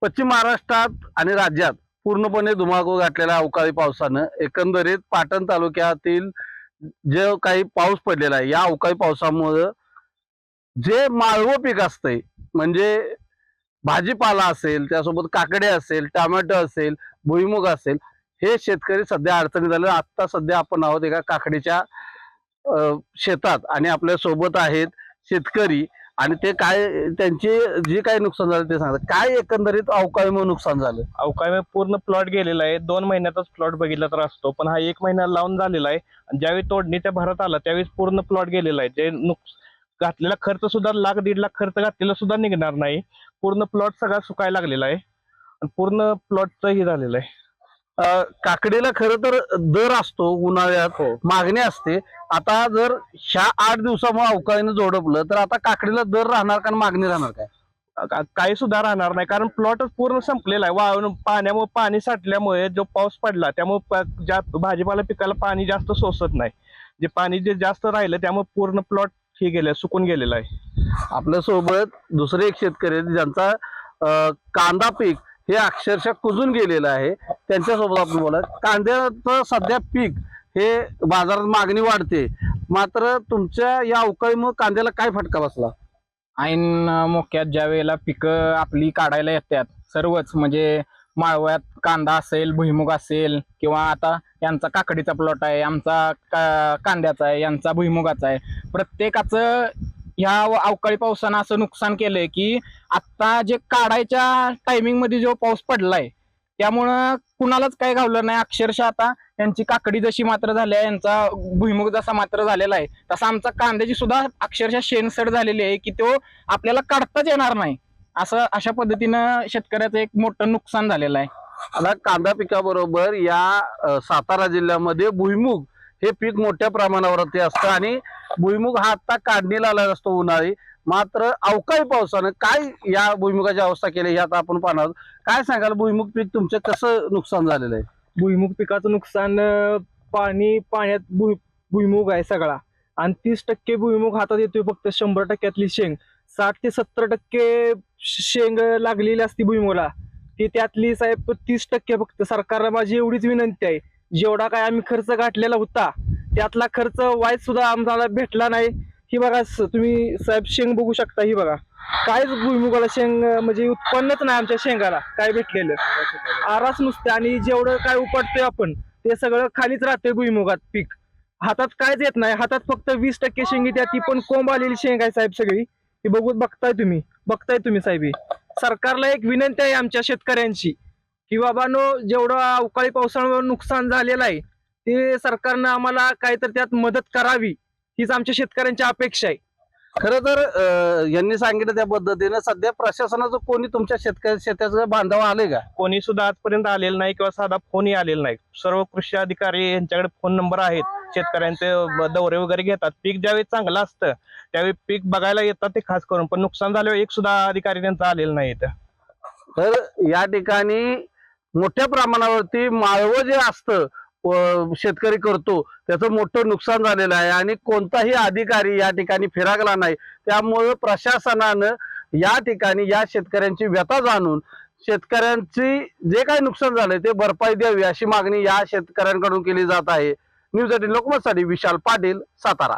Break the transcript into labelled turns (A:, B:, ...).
A: पश्चिम महाराष्ट्रात आणि राज्यात पूर्णपणे धुमाकूळ घातलेल्या अवकाळी पावसानं एकंदरीत पाटण तालुक्यातील जे काही पाऊस पडलेला आहे या अवकाळी पावसामुळे जे माळवं पीक असतंय म्हणजे भाजीपाला असेल, त्यासोबत काकडे असेल, टोमॅटो असेल, भुईमुग असेल, हे शेतकरी सध्या अडचणीत आले. आता सध्या आपण आहोत एका काकडीच्या शेतात आणि आपल्या सोबत आहेत शेतकरी आणि ते काय त्यांची जी काही नुकसान झालं ते सांगतात. काय एकंदरीत अवकाळीमुळे नुकसान झालं?
B: अवकाळी पूर्ण प्लॉट गेलेला आहे. 2 महिन्यातच प्लॉट बघितला तर असतो, पण हा 1 महिना लावून झालेला आहे. आणि ज्यावेळी तोडणीच्या भरात आला त्यावेळेस पूर्ण प्लॉट गेलेला आहे. जे घातलेला खर्च सुद्धा 1,00,000-1.5 लाख खर्च घातलेला सुद्धा निघणार नाही. पूर्ण प्लॉट सगळा सुकायला लागलेला आहे आणि पूर्ण प्लॉटचं हे झालेलं आहे.
A: काकडीला खरं तर दर असतो, उन्हाळ्यात मागणी असते. आता जर ह्या 8 दिवसामुळे अवकाळीनं जोडपलं तर आता काकडीला दर राहणार का मागणी राहणार काय?
B: काही सुद्धा राहणार नाही, कारण प्लॉटच पूर्ण संपलेला आहे. वाळून पाण्यामुळे पाणी साठल्यामुळे जो पाऊस पडला त्यामुळे भाजीपाला पिकाला पाणी जास्त सोसत नाही. जे पाणी जास्त राहिलं त्यामुळे पूर्ण प्लॉट हे गेलं, सुकून गेलेला आहे.
A: आपल्या सोबत दुसरे एक शेतकरी आहेत ज्यांचा कांदा पीक हे अक्षरशः कुजून गेलेलं आहे. त्यांच्यासोबत आपण बोला. कांद्याचं सध्या पीक हे बाजारात मागणी वाढते, मात्र तुमच्या या अवकाळीमुळे कांद्याला काय फटका बसला?
C: ऐन मोक्यात ज्या वेळेला पिकं आपली काढायला येतात सर्वच, म्हणजे माळव्यात कांदा असेल, भुईमुग असेल, किंवा आता यांचा काकडीचा प्लॉट आहे, आमचा कांद्याचा आहे, यांचा भुईमुगाचा आहे, प्रत्येकाचं ह्या अवकाळी पावसानं असं नुकसान केलंय की आता जे काढायच्या टायमिंग मध्ये जो पाऊस पडलाय त्यामुळं कुणालाच काही घावलं नाही. अक्षरशः आता यांची काकडी जशी मात्र झाली आहे, यांचा भुईमुग जसा मात्र झालेला आहे, तसा आमचा कांद्याची सुद्धा अक्षरशः शेणसड झालेली आहे की तो आपल्याला काढताच येणार नाही. अशा पद्धतीनं शेतकऱ्याचं एक मोठं नुकसान झालेलं आहे.
A: आता कांदा पिकाबरोबर या सातारा जिल्ह्यामध्ये भुईमुग हे पीक मोठ्या प्रमाणावरती असतं आणि भुईमुग हा आता काढणीला आला असतो उन्हाळी. मात्र अवकाळी पावसानं काय या भुईमुगाची अवस्था केली हे आता आपण पाहणार आहोत. काय सांगाल, भुईमुग पीक तुमचं कसं नुकसान झालेलं आहे?
D: भुईमुग पिकाचं नुकसान पाण्यात भुईमुग आहे सगळा, आणि 30% भुईमुग हातात येतोय फक्त. 100%तली शेंग 60 ते 70% शेंग लागलेली असती भुईमुगाला, ती त्यातली साहेब 30% फक्त. सरकारला माझी एवढीच विनंती आहे, जेवढा काय आम्ही खर्च गाठलेला होता त्यातला खर्च वाईट सुद्धा आम्हाला भेटला नाही. ही बघा तुम्ही साहेब शेंग बघू शकता, ही बघा कायच भुईमुगाला शेंग म्हणजे उत्पन्नच नाही आमच्या शेंगाला काय भेटलेलं, आरास नुसते. आणि जेवढं काय उपटतोय आपण ते सगळं खालीच राहतंय भुईमुगात पीक. हातात कायच येत नाही. हातात फक्त 20% शेंग येते, ती पण कोंब आलेली शेंग आहे साहेब सगळी. ही बघताय तुम्ही साहेब. सरकारला एक विनंती आहे आमच्या शेतकऱ्यांची की बाबांनो, जेवढं अवकाळी पावसामुळे नुकसान झालेलं आहे ते सरकारनं आम्हाला काहीतरी त्यात मदत करावी, हीच आमच्या शेतकऱ्यांची अपेक्षा आहे.
A: खरं तर यांनी सांगितलं त्या पद्धतीनं सध्या प्रशासनाचं कोणी तुमच्या शेताचं बांधावं आले का?
B: कोणी सुद्धा आजपर्यंत आलेलं नाही किंवा साधा फोनही आलेला नाही. सर्व कृषी अधिकारी यांच्याकडे फोन नंबर आहेत. शेतकऱ्यांचे दौरे वगैरे घेतात. पीक ज्यावेळी चांगलं असतं त्यावेळी पीक बघायला येतात ते खास करून, पण नुकसान झाल्यावर एक सुद्धा अधिकारी त्यांचा आलेला नाही इथं.
A: तर या ठिकाणी मोठ्या प्रमाणावरती माळवं जे असतं शेतकरी करतो त्याचं मोठं नुकसान झालेलं आहे आणि कोणताही अधिकारी या ठिकाणी फिरागला नाही. त्यामुळे प्रशासनानं या ठिकाणी या शेतकऱ्यांची व्यथा जाणून शेतकऱ्यांची जे काही नुकसान झालंय ते भरपाई द्यावी अशी मागणी या शेतकऱ्यांकडून केली जात आहे. न्यूज 18 लोकमतसाठी विशाल पाटील, सातारा.